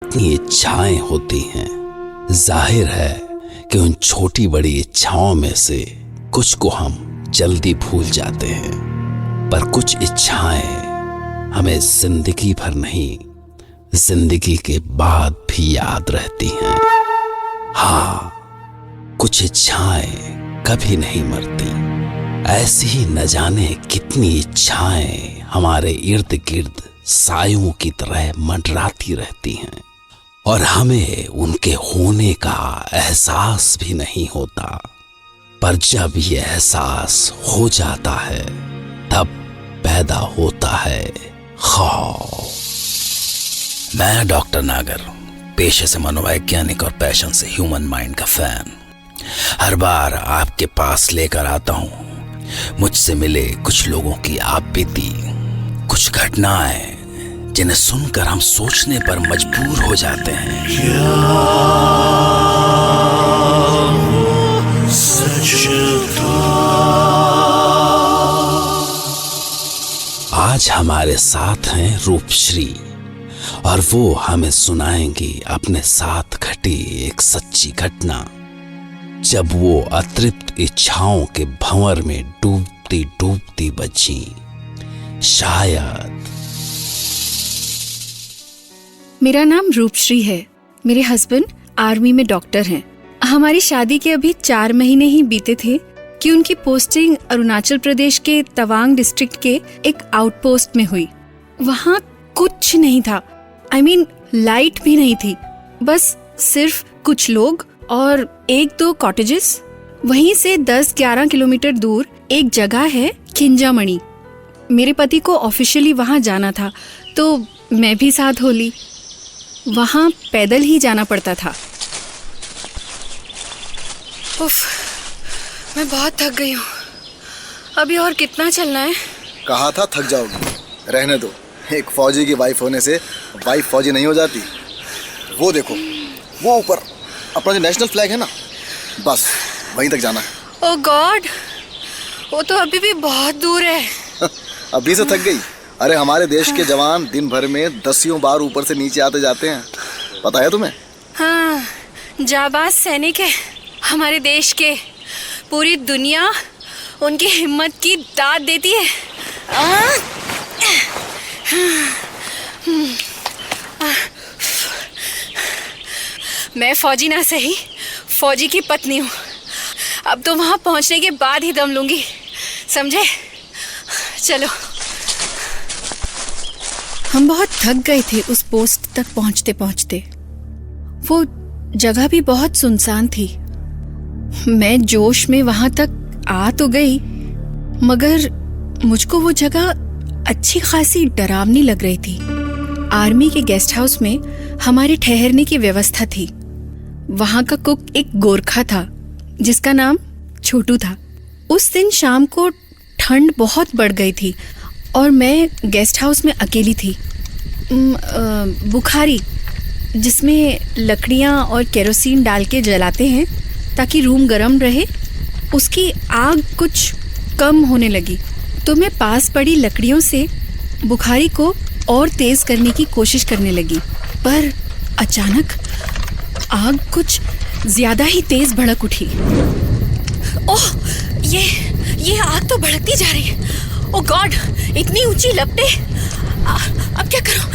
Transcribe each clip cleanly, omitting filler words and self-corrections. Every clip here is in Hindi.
कितनी इच्छाएं होती हैं। जाहिर है कि उन छोटी बड़ी इच्छाओं में से कुछ को हम जल्दी भूल जाते हैं, पर कुछ इच्छाएं हमें जिंदगी भर नहीं, जिंदगी के बाद भी याद रहती हैं। हाँ, कुछ इच्छाएं कभी नहीं मरती। ऐसी ही न जाने कितनी इच्छाएं हमारे इर्द गिर्द सायों की तरह मंडराती रहती हैं और हमें उनके होने का एहसास भी नहीं होता। पर जब ये एहसास हो जाता है तब पैदा होता है खौफ। मैं डॉक्टर नागर, पेशे से मनोवैज्ञानिक और पैशन से ह्यूमन माइंड का फैन, हर बार आपके पास लेकर आता हूं मुझसे मिले कुछ लोगों की आपबीती, कुछ घटनाएं जिन्हें सुनकर हम सोचने पर मजबूर हो जाते हैं। आज हमारे साथ हैं रूपश्री और वो हमें सुनाएंगी अपने साथ घटी एक सच्ची घटना, जब वो अतृप्त इच्छाओं के भंवर में डूबती डूबती बची। शायद। मेरा नाम रूपश्री है। मेरे हस्बैंड आर्मी में डॉक्टर हैं। हमारी शादी के अभी 4 महीने ही बीते थे कि उनकी पोस्टिंग अरुणाचल प्रदेश के तवांग डिस्ट्रिक्ट के एक आउटपोस्ट में हुई। वहाँ कुछ नहीं था, लाइट भी नहीं थी, बस सिर्फ कुछ लोग और 1-2 कॉटेजेस। वहीं से 10-11 किलोमीटर दूर एक जगह है खिंजामणि। मेरे पति को ऑफिशियली वहाँ जाना था तो मैं भी साथ हो ली। वहाँ पैदल ही जाना पड़ता था। उफ, मैं बहुत थक गई हूँ। अभी और कितना चलना है? कहा था थक जाओगी, रहने दो। एक फौजी की वाइफ होने से वाइफ फौजी नहीं हो जाती। वो देखो, वो ऊपर अपना जो नेशनल फ्लैग है ना, बस वहीं तक जाना है। ओह गॉड, वो तो अभी भी बहुत दूर है। अभी से थक गई? अरे हमारे देश के जवान दिन भर में 10 बार ऊपर से नीचे आते जाते हैं, पता है तुम्हें? हाँ, जाबाज सैनिक है हमारे देश के। पूरी दुनिया उनकी हिम्मत की दाद देती है। मैं फौजी ना सही, फौजी की पत्नी हूँ। अब तो वहाँ पहुँचने के बाद ही दम लूंगी, समझे? चलो। हम बहुत थक गए थे उस पोस्ट तक पहुँचते पहुँचते। वो जगह भी बहुत सुनसान थी। मैं जोश में वहाँ तक आ तो गई, मगर मुझको वो जगह अच्छी खासी डरावनी लग रही थी। आर्मी के गेस्ट हाउस में हमारे ठहरने की व्यवस्था थी। वहाँ का कुक एक गोरखा था जिसका नाम छोटू था। उस दिन शाम को ठंड बहुत बढ़ गई थी और मैं गेस्ट हाउस में अकेली थी। बुखारी, जिसमें लकड़ियाँ और केरोसिन डाल के जलाते हैं ताकि रूम गर्म रहे, उसकी आग कुछ कम होने लगी तो मैं पास पड़ी लकड़ियों से बुखारी को और तेज करने की कोशिश करने लगी, पर अचानक आग कुछ ज्यादा ही तेज भड़क उठी। ओह, ये आग तो भड़कती जा रही है। ओह गॉड, इतनी ऊंची लपटें। अब क्या करूं?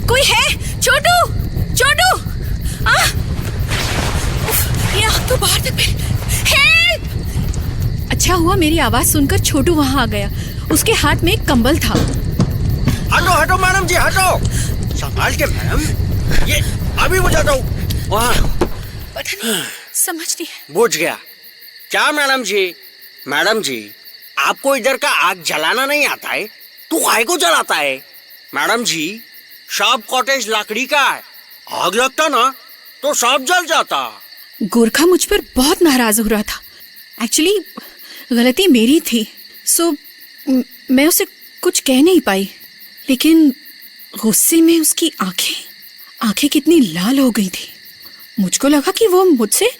कोई है? छोटू, छोटू! ये आग तो बाहर तक फैली। हेल्प! अच्छा हुआ मेरी आवाज सुनकर छोटू वहां आ गया। उसके हाथ में एक कंबल था। हटो हटो मैडम जी, हटो। संभाल के मैडम, ये अभी बुझाता हूँ। वहाँ पता नहीं, समझ नहीं। बुझ गया क्या मैडम जी? मैडम जी, आपको इधर का आग जलाना नहीं आता है तो काहे को जलाता है? मैडम जी, सब कॉटेज लकड़ी का है, आग लगता ना तो सब जल जाता। गोरखा मुझ पर बहुत नाराज हो रहा था। एक्चुअली गलती मेरी थी, सो मैं उसे कुछ कह नहीं पाई, लेकिन गुस्से में उसकी आंखें कितनी लाल हो गई थी। मुझको लगा कि वो मुझसे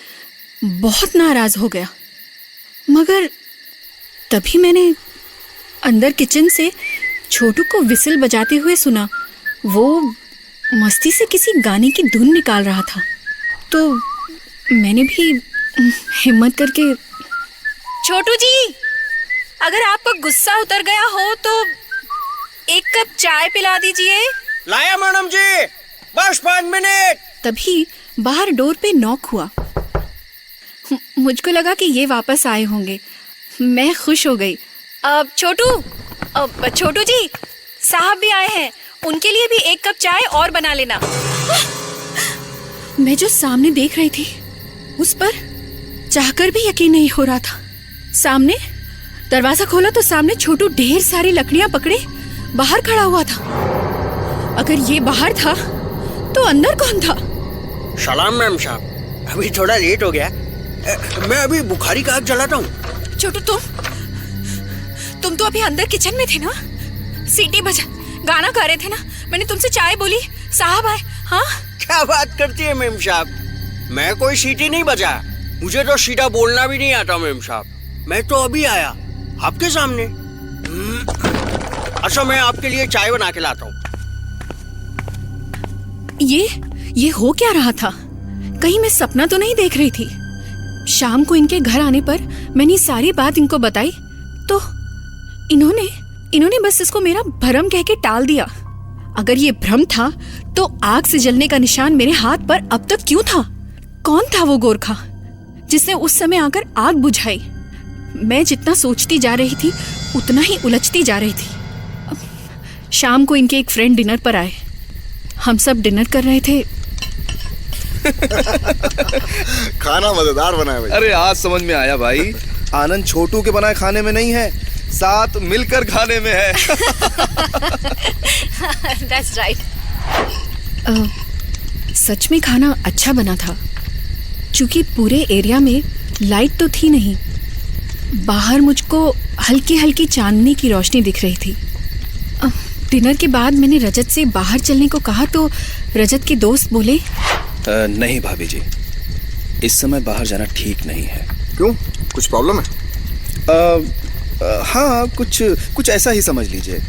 बहुत नाराज हो गया, मगर तभी मैंने अंदर किचन से छोटू को विसिल बजाते हुए सुना वो मस्ती से किसी गाने की धुन निकाल रहा था, तो मैंने भी हिम्मत करके, छोटू जी, अगर आपका गुस्सा उतर गया हो तो एक कप चाय पिला दीजिए। लाया मैडम जी, बस 5 मिनट। तभी बाहर डोर पे नॉक हुआ। मुझको लगा कि ये वापस आए होंगे। मैं खुश हो गई। छोटू जी, साहब भी आए हैं, उनके लिए भी एक कप चाय और बना लेना। मैं जो सामने देख रही थी उस पर चाहकर भी यकीन नहीं हो रहा था। सामने दरवाजा खोला तो सामने छोटू ढेर सारी लकड़ियां पकड़े बाहर खड़ा हुआ था। अगर ये बाहर था तो अंदर कौन था? सलाम मैम साहब, अभी थोड़ा लेट हो गया। मैं अभी बुखारी का आग जलाता हूँ। छोटू, तुम तो अभी अंदर किचन में थे ना? सीटी बजा गाना गा रहे थे ना? मैंने तुमसे चाय बोली, साहब आए। हाँ, क्या बात करती है मैम साहब, मैं कोई सीटी नहीं बजा। मुझे तो सीधा बोलना भी नहीं आता मैम साहब। मैं तो अभी आया आपके सामने। अच्छा, मैं आपके लिए चाय बना के लाता हूँ। ये हो क्या रहा था? कहीं मैं सपना तो नहीं देख रही थी? शाम को इनके घर आने पर मैंने सारी बात इनको बताई तो इन्होंने बस इसको मेरा भ्रम कह के टाल दिया। अगर ये भ्रम था तो आग से जलने का निशान मेरे हाथ पर अब तक क्यों था? कौन था वो गोरखा जिसने उस समय आकर आग बुझाई? मैं जितना सोचती जा रही थी उतना ही उलझती जा रही थी। शाम को इनके एक फ्रेंड डिनर पर आए। हम सब डिनर कर रहे थे। खाना मजेदार बना है भाई। अरे आज समझ में आया भाई, आनंद छोटू के बनाए खाने में नहीं है, साथ मिलकर खाने में है। That's right. सच में खाना अच्छा बना था। चूंकि पूरे एरिया में लाइट तो थी नहीं, बाहर मुझको हल्की हल्की चांदनी की रोशनी दिख रही थी। डिनर के बाद मैंने रजत से बाहर चलने को कहा तो रजत के दोस्त बोले, नहीं भाभी जी, इस समय बाहर जाना ठीक नहीं है। क्यों, कुछ प्रॉब्लम है? हाँ, कुछ ऐसा ही समझ लीजिए।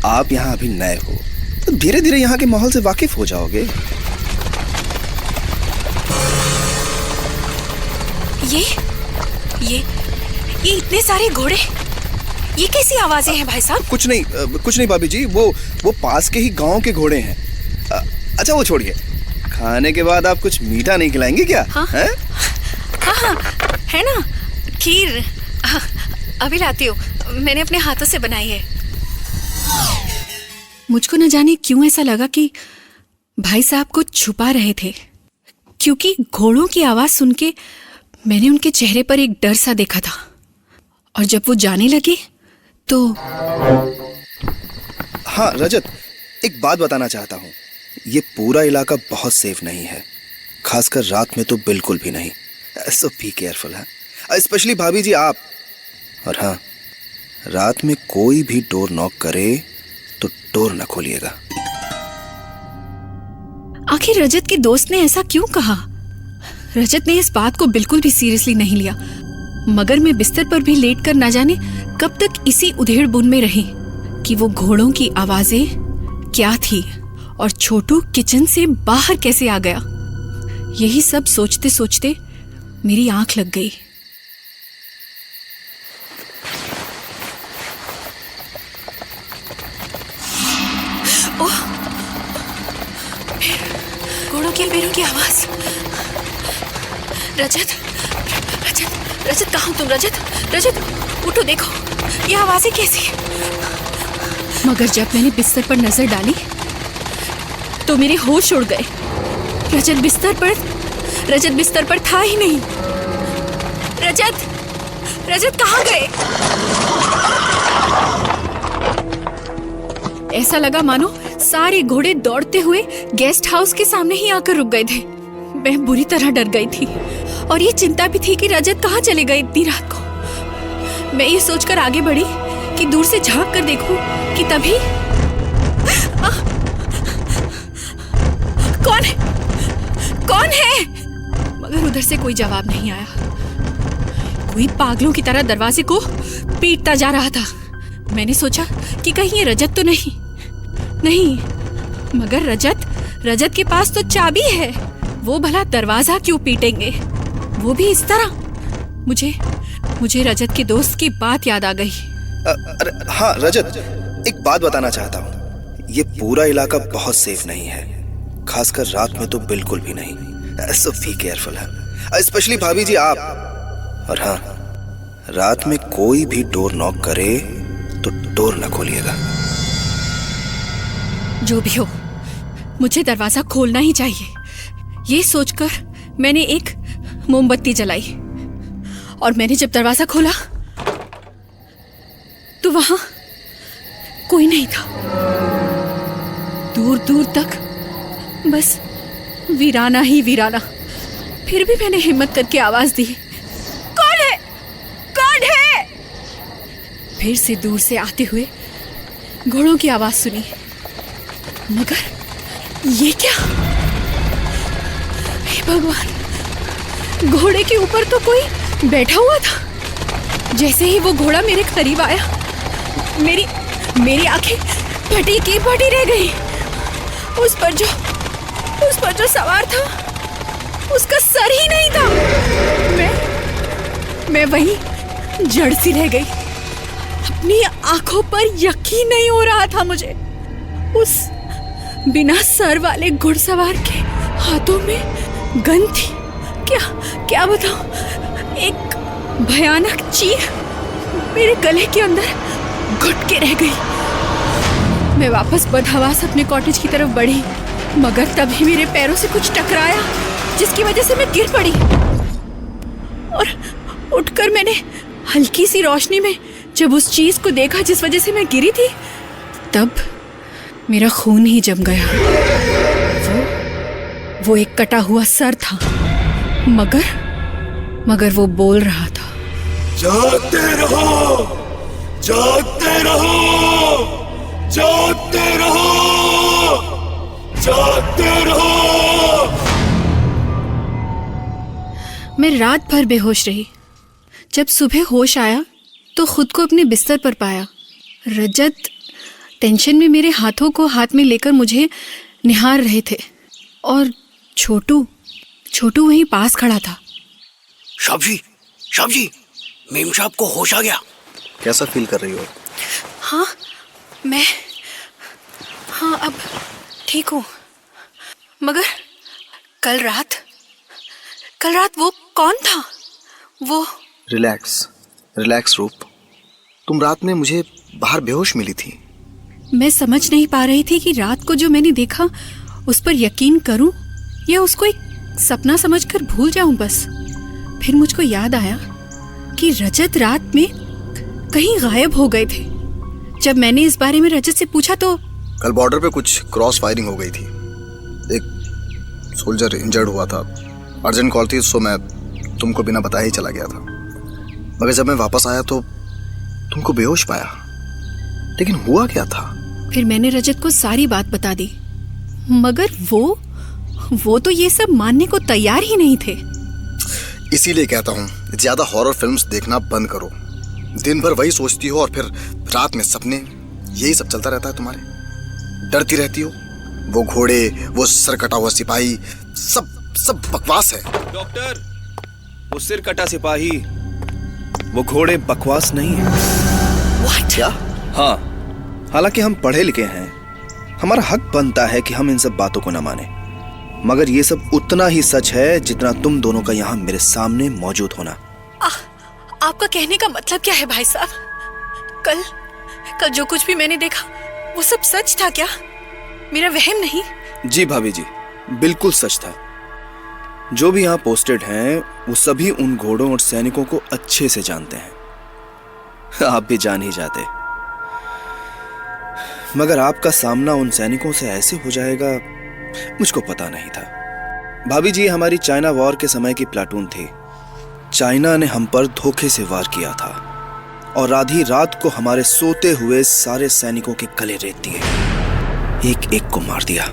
आप यहाँ अभी नए हो तो धीरे धीरे यहाँ के माहौल से वाकिफ हो जाओगे। ये इतने सारे घोड़े, ये कैसी आवाजें हैं भाई साहब? कुछ नहीं भाभी जी, वो पास के ही गांव के घोड़े हैं। अच्छा वो छोड़िए, खाने के बाद आप कुछ मीठा नहीं खिलाएंगे क्या? हाँ? हैं? हाँ, है ना, खीर। अभी लाती हूँ, मैंने अपने हाथों से बनाई है। मुझको न जाने क्यों ऐसा लगा कि भाई साहब को छुपा रहे थे, क्योंकि घोड़ों की आवाज सुन के मैंने उनके चेहरे पर एक डर सा देखा था। और जब वो जाने लगे तो हाँ रजत, एक बात बताना चाहता हूँ। ये पूरा इलाका बहुत सेफ नहीं है, खासकर रात में तो बिल्कुल भी नहीं। सो बी केयरफुल है, स्पेशली भाभी जी आप। और हाँ, रात में कोई भी डोर नॉक करे तो डोर न खोलिएगा। आखिर रजत के दोस्त ने ऐसा क्यों कहा? रजत ने इस बात को बिल्कुल भी सीरियसली नहीं लिया, मगर मैं बिस्तर पर भी लेटकर न जाने कब तक इसी उधेड़ बुन में रही कि वो घोड़ों की आवाजें क्या थी और छोटू किचन से बाहर कैसे आ गया। यही सब सोचते सोचते मेरी आंख लग गई। ओह, घोड़ों के पैरों की आवाज। रजत कहाँ हो तुम? रजत उठो, देखो ये आवाजें कैसी। मगर जब मैंने बिस्तर पर नजर डाली तो मेरे होश उड़ गए। रजत बिस्तर पर था ही नहीं। रजत कहाँ गए? ऐसा लगा मानो सारे घोड़े दौड़ते हुए गेस्ट हाउस के सामने ही आकर रुक गए थे। मैं बुरी तरह डर गई थी और ये चिंता भी थी कि रजत कहाँ चले गए इतनी रात को। मैं ये सोचकर आगे बढ़ी कि दूर से झांक कर देखूं कि तभी कौन है? मगर उधर से कोई जवाब नहीं आया। कोई पागलों की तरह दरवाजे को पीटता जा रहा था। मैंने सोचा कि कहीं ये रजत तो नहीं। मगर रजत के पास तो चाबी है। वो भला दरवाजा क्यों पीटेंगे, वो भी इस तरह। मुझे रजत के दोस्त की बात याद आ गई। अरे हाँ रजत, एक बात बताना चाहता हूँ। ये पूरा इलाका बहुत सेफ नहीं है, खासकर रात में तो बिल्कुल भी नहीं। सो बी केयरफुल है, स्पेशली भाभी जी आप। और हाँ, रात में कोई भी डोर नॉक करे तो डोर न खोलिएगा। जो भी हो, मुझे दरवाजा खोलना ही चाहिए। ये सोचकर मैंने एक मोमबत्ती जलाई और मैंने जब दरवाजा खोला तो वहां कोई नहीं था। दूर दूर तक बस वीराना ही वीराना। फिर भी मैंने हिम्मत करके आवाज दी, कौन है, कौन है? फिर से दूर से आते हुए घोड़ों की आवाज सुनी, मगर ये क्या? हे भगवान, घोड़े के ऊपर तो कोई बैठा हुआ था। जैसे ही वो घोड़ा मेरे करीब आया, मेरी आंखें फटी की फटी रह गई। उस पर जो सवार था, उसका सर ही नहीं था। मैं वहीं जड़ सी रह गई। अपनी आंखों पर यकीन नहीं हो रहा था मुझे। उस बिना सर वाले घुड़सवार के हाथों में गन थी। क्या बताऊं, एक भयानक चीख मेरे गले के अंदर घुट के रह गई। मैं वापस बदहवास अपने कॉटेज की तरफ बढ़ी, मगर तभी मेरे पैरों से कुछ टकराया, जिसकी वजह से मैं गिर पड़ी। और उठकर मैंने हल्की सी रोशनी में जब उस चीज को देखा जिस वजह से मैं गिरी थी, तब मेरा खून ही जम गया। वो एक कटा हुआ सर था, मगर वो बोल रहा था, जागते रहो, जागते रहो, जागते रहो, जागते रहो। मैं रात भर बेहोश रही। जब सुबह होश आया तो खुद को अपने बिस्तर पर पाया। रजत टेंशन में मेरे हाथों को हाथ में लेकर मुझे निहार रहे थे, और छोटू वहीं पास खड़ा था। साहब जी, मेम साहब को होश आ गया। कैसा फील कर रही हो? हाँ, अब ठीक हूँ। मगर कल रात वो कौन था? वो रिलैक्स रूप। तुम रात में मुझे बाहर बेहोश मिली थी। मैं समझ नहीं पा रही थी कि रात को जो मैंने देखा उस पर यकीन करूं या उसको एक सपना समझकर भूल जाऊं बस। फिर मुझको याद आया कि रजत रात में कहीं गायब हो गए थे। जब मैंने इस बारे में रजत से पूछा तो कल बॉर्डर पे कुछ क्रॉस फायरिंग हो गई थी। एक सोल्जर इंजर्ड हुआ था। अर्जेंट कॉल थी, सो मैं तुमको बिना बताए ही चला गया था। मगर जब मैं वापस आया तो तुमको बेहोश पाया। लेकिन हुआ क्या था? फिर मैंने रजत को सारी बात बता दी, मगर वो तो ये सब मानने को तैयार ही नहीं थे। इसीलिए कहता हूँ, ज्यादा हॉरर फिल्म्स देखना बंद करो। दिन भर वही सोचती हो और फिर रात में सपने, यही सब चलता रहता है तुम्हारे। डरती रहती हो। वो घोड़े, वो सर कटा हुआ सिपाही, सब बकवास है। डॉक्टर, वो सिर कटा सिपाही, वो घोड़े बकवास नहीं है। What? क्या? हाँ, हालांकि हम पढ़े लिखे हैं, हमारा हक बनता है कि हम इन सब बातों को न माने। मगर ये सब उतना ही सच है जितना तुम दोनों का यहाँ मेरे सामने मौजूद होना। आपका कहने का मतलब क्या है भाई साहब? कल जो कुछ भी मैंने देखा वो सब सच था क्या? मेरा वहम नहीं? जी भाभी जी, बिल्कुल सच था। जो भी यहाँ पोस्टेड हैं वो सभी उन घोड़ों और सैनिकों को अच्छे से जानते हैं। आप भी जान ही जाते, मगर आपका सामना उन सैनिकों से ऐसे हो जाएगा मुझको पता नहीं था। भाभी जी, हमारी चाइना वॉर के समय की प्लाटून थी। चाइना ने हम पर धोखे से वार किया था और आधी रात को हमारे सोते हुए सारे सैनिकों के गले रेत दिए, एक एक को मार दिया।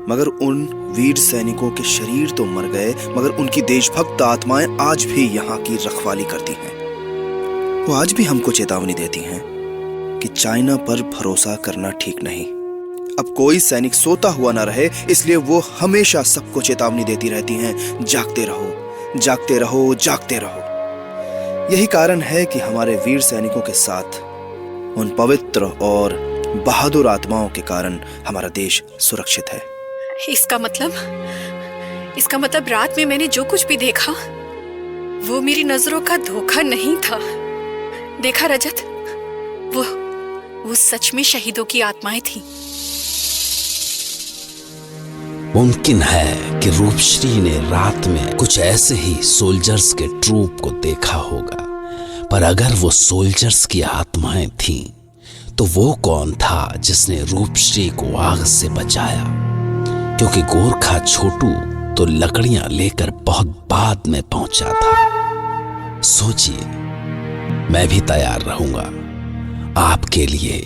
मगर उन वीर सैनिकों के शरीर तो मर गए, मगर उनकी देशभक्त आत्माएं आज भी यहाँ की रखवाली करती हैं। वो आज भी हमको चेतावनी देती हैं कि चाइना पर भरोसा करना ठीक नहीं। अब कोई सैनिक सोता हुआ ना रहे, इसलिए वो हमेशा सबको चेतावनी देती रहती हैं, जागते रहो, जागते रहो, जागते रहो। यही कारण है कि हमारे वीर सैनिकों के साथ उन पवित्र और बहादुर आत्माओं के कारण हमारा देश सुरक्षित है। इसका मतलब रात में मैंने जो कुछ भी देखा वो मेरी नजरों का धोखा नहीं था। देखा रजत, वो सच में शहीदों की आत्माएं थी। मुमकिन है कि रूपश्री ने रात में कुछ ऐसे ही सोल्जर्स के ट्रूप को देखा होगा, पर अगर वो सोल्जर्स की आत्माएं थीं, तो वो कौन था जिसने रूपश्री को आग से बचाया? क्योंकि गोरखा छोटू तो लकड़ियां लेकर बहुत बाद में पहुंचा था। सोचिए, मैं भी तैयार रहूंगा आपके लिए।